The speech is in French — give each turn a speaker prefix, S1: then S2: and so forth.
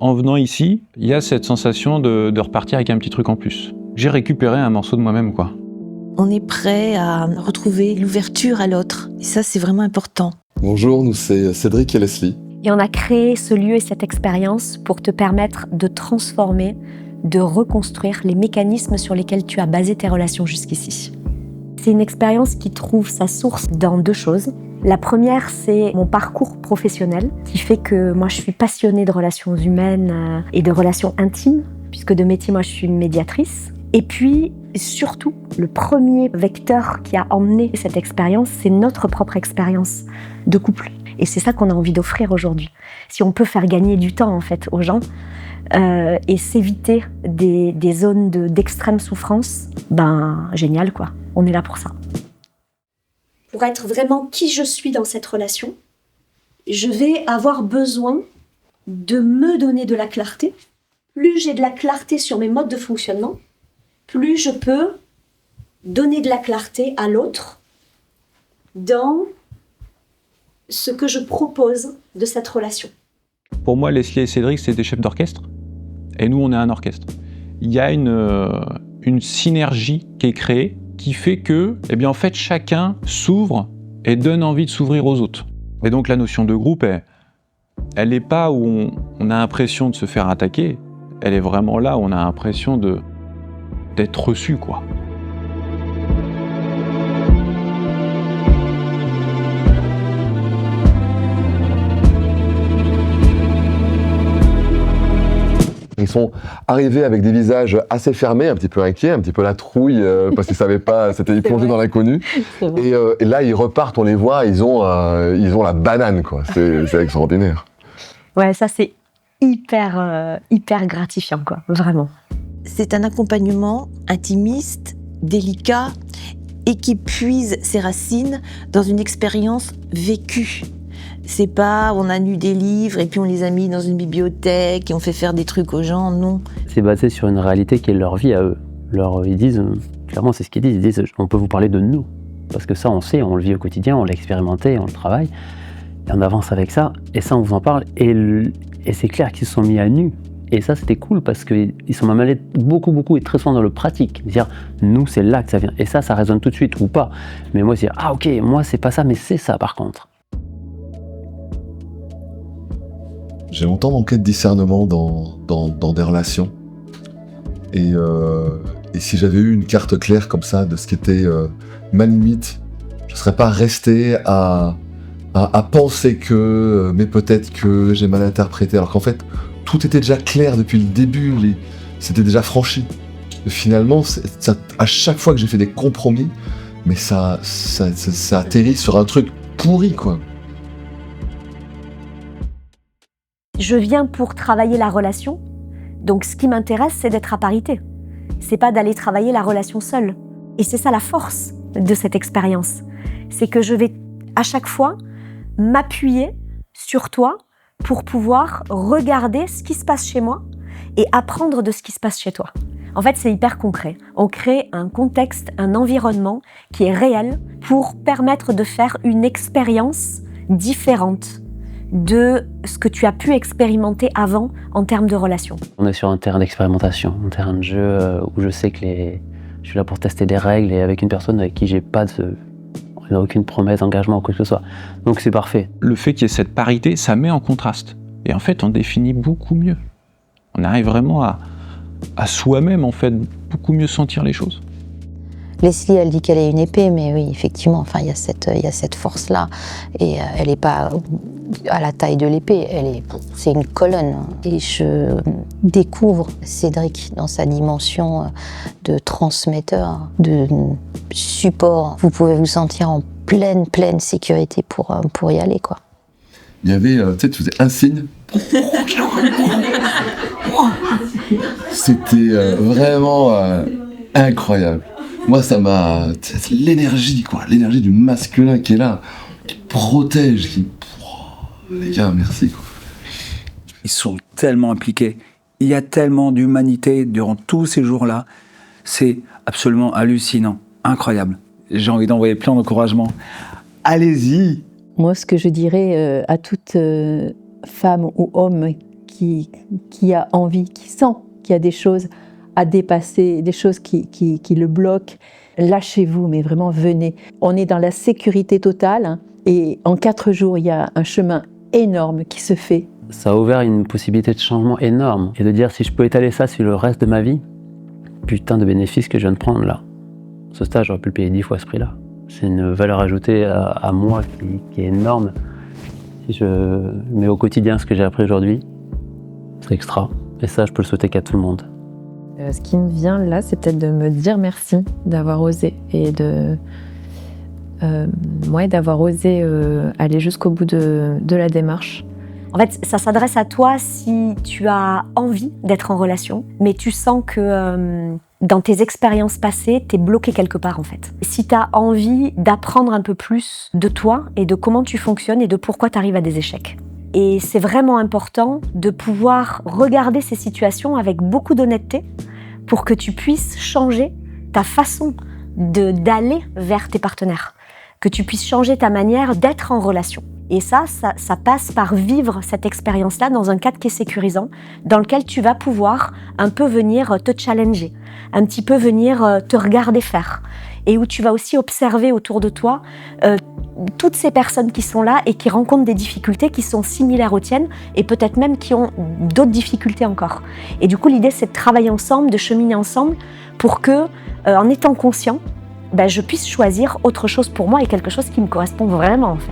S1: En venant ici, il y a cette sensation de repartir avec un petit truc en plus. J'ai récupéré un morceau de moi-même, quoi.
S2: On est prêt à retrouver l'ouverture à l'autre. Et ça, c'est vraiment important.
S3: Bonjour, nous c'est Cédric et Leslie.
S4: Et on a créé ce lieu et cette expérience pour te permettre de transformer, de reconstruire les mécanismes sur lesquels tu as basé tes relations jusqu'ici. C'est une expérience qui trouve sa source dans 2 choses. La première, c'est mon parcours professionnel, qui fait que moi je suis passionnée de relations humaines et de relations intimes, puisque de métier, moi je suis médiatrice. Et puis, surtout, le premier vecteur qui a emmené cette expérience, c'est notre propre expérience de couple. Et c'est ça qu'on a envie d'offrir aujourd'hui. Si on peut faire gagner du temps en fait aux gens et s'éviter des zones d'extrême souffrance, ben génial quoi. On est là pour ça. Pour être vraiment qui je suis dans cette relation, je vais avoir besoin de me donner de la clarté. Plus j'ai de la clarté sur mes modes de fonctionnement, plus je peux donner de la clarté à l'autre dans ce que je propose de cette relation.
S1: Pour moi, Leslie et Cédric, c'est des chefs d'orchestre. Et nous, on est un orchestre. Il y a une synergie qui est créée qui fait que, eh bien, en fait, chacun s'ouvre et donne envie de s'ouvrir aux autres. Et donc, la notion de groupe, elle n'est pas où on a l'impression de se faire attaquer. Elle est vraiment là où on a l'impression d'être reçu, quoi.
S3: Ils sont arrivés avec des visages assez fermés, un petit peu inquiets, un petit peu la trouille, parce qu'ils ne savaient pas, c'était plongé dans l'inconnu. Et là, ils repartent, on les voit, ils ont la banane, quoi. C'est extraordinaire.
S4: Ouais, ça c'est hyper gratifiant, quoi, vraiment.
S2: C'est un accompagnement intimiste, délicat, et qui puise ses racines dans une expérience vécue. C'est pas on a lu des livres et puis on les a mis dans une bibliothèque et on fait faire des trucs aux gens, non.
S5: C'est basé sur une réalité qui est leur vie à eux. Ils disent, clairement c'est ce qu'ils disent, on peut vous parler de nous. Parce que ça on sait, on le vit au quotidien, on l'a expérimenté, on le travaille. Et on avance avec ça, et ça on vous en parle. Et c'est clair qu'ils se sont mis à nu. Et ça c'était cool parce qu'ils sont même allés beaucoup et très souvent dans le pratique. Dire, nous c'est là que ça vient. Et ça résonne tout de suite ou pas. Mais moi c'est, ah ok, moi c'est pas ça, mais c'est ça par contre.
S3: J'ai longtemps manqué de discernement dans des relations. Et si j'avais eu une carte claire comme ça de ce qui était ma limite, je ne serais pas resté à penser que, mais peut-être que j'ai mal interprété. Alors qu'en fait, tout était déjà clair depuis le début, c'était déjà franchi. Et finalement, à chaque fois que j'ai fait des compromis, mais ça atterrit sur un truc pourri, quoi.
S4: Je viens pour travailler la relation, donc ce qui m'intéresse, c'est d'être à parité. C'est pas d'aller travailler la relation seule. Et c'est ça la force de cette expérience. C'est que je vais à chaque fois m'appuyer sur toi pour pouvoir regarder ce qui se passe chez moi et apprendre de ce qui se passe chez toi. En fait, c'est hyper concret. On crée un contexte, un environnement qui est réel pour permettre de faire une expérience différente de ce que tu as pu expérimenter avant en termes de relations.
S5: On est sur un terrain d'expérimentation, un terrain de jeu où je sais que je suis là pour tester des règles et avec une personne avec qui j'ai aucune promesse, d'engagement ou quoi que ce soit. Donc c'est parfait.
S1: Le fait qu'il y ait cette parité, ça met en contraste. Et en fait, on définit beaucoup mieux. On arrive vraiment à soi-même, en fait, beaucoup mieux sentir les choses.
S6: Leslie, elle dit qu'elle est une épée, mais oui, effectivement, enfin, il y a cette force-là. Et elle n'est pas à la taille de l'épée, c'est une colonne. Et je découvre Cédric dans sa dimension de transmetteur, de support. Vous pouvez vous sentir en pleine sécurité pour y aller, quoi.
S3: Il y avait, tu sais, tu faisais un signe. C'était vraiment incroyable. Moi, ça m'a... C'est l'énergie, quoi. L'énergie du masculin qui est là, qui protège, qui... Les gars, merci, quoi.
S7: Ils sont tellement impliqués. Il y a tellement d'humanité durant tous ces jours-là. C'est absolument hallucinant, incroyable. J'ai envie d'envoyer plein d'encouragements. Allez-y!
S8: Moi, ce que je dirais à toute femme ou homme qui a envie, qui sent qu'il y a des choses à dépasser, des choses qui le bloquent, lâchez-vous, mais vraiment venez. On est dans la sécurité totale hein, et en 4 jours, il y a un chemin énorme qui se fait.
S5: Ça a ouvert une possibilité de changement énorme et de dire si je peux étaler ça sur le reste de ma vie, putain de bénéfices que je viens de prendre là. Ce stage, j'aurais pu le payer 10 fois ce prix-là. C'est une valeur ajoutée à moi qui est énorme. Si je mets au quotidien ce que j'ai appris aujourd'hui, c'est extra. Et ça, je peux le souhaiter qu'à tout le monde.
S9: Ce qui me vient là, c'est peut-être de me dire merci d'avoir osé et d'avoir osé aller jusqu'au bout de la démarche.
S4: En fait, ça s'adresse à toi si tu as envie d'être en relation, mais tu sens que dans tes expériences passées, t'es bloqué quelque part en fait. Si tu as envie d'apprendre un peu plus de toi et de comment tu fonctionnes et de pourquoi tu arrives à des échecs. Et c'est vraiment important de pouvoir regarder ces situations avec beaucoup d'honnêteté pour que tu puisses changer ta façon d'aller vers tes partenaires, que tu puisses changer ta manière d'être en relation. Et ça passe par vivre cette expérience-là dans un cadre qui est sécurisant, dans lequel tu vas pouvoir un peu venir te challenger, un petit peu venir te regarder faire, et où tu vas aussi observer autour de toi toutes ces personnes qui sont là et qui rencontrent des difficultés qui sont similaires aux tiennes et peut-être même qui ont d'autres difficultés encore. Et du coup, l'idée, c'est de travailler ensemble, de cheminer ensemble pour que, en étant conscient, je puisse choisir autre chose pour moi et quelque chose qui me correspond vraiment en fait.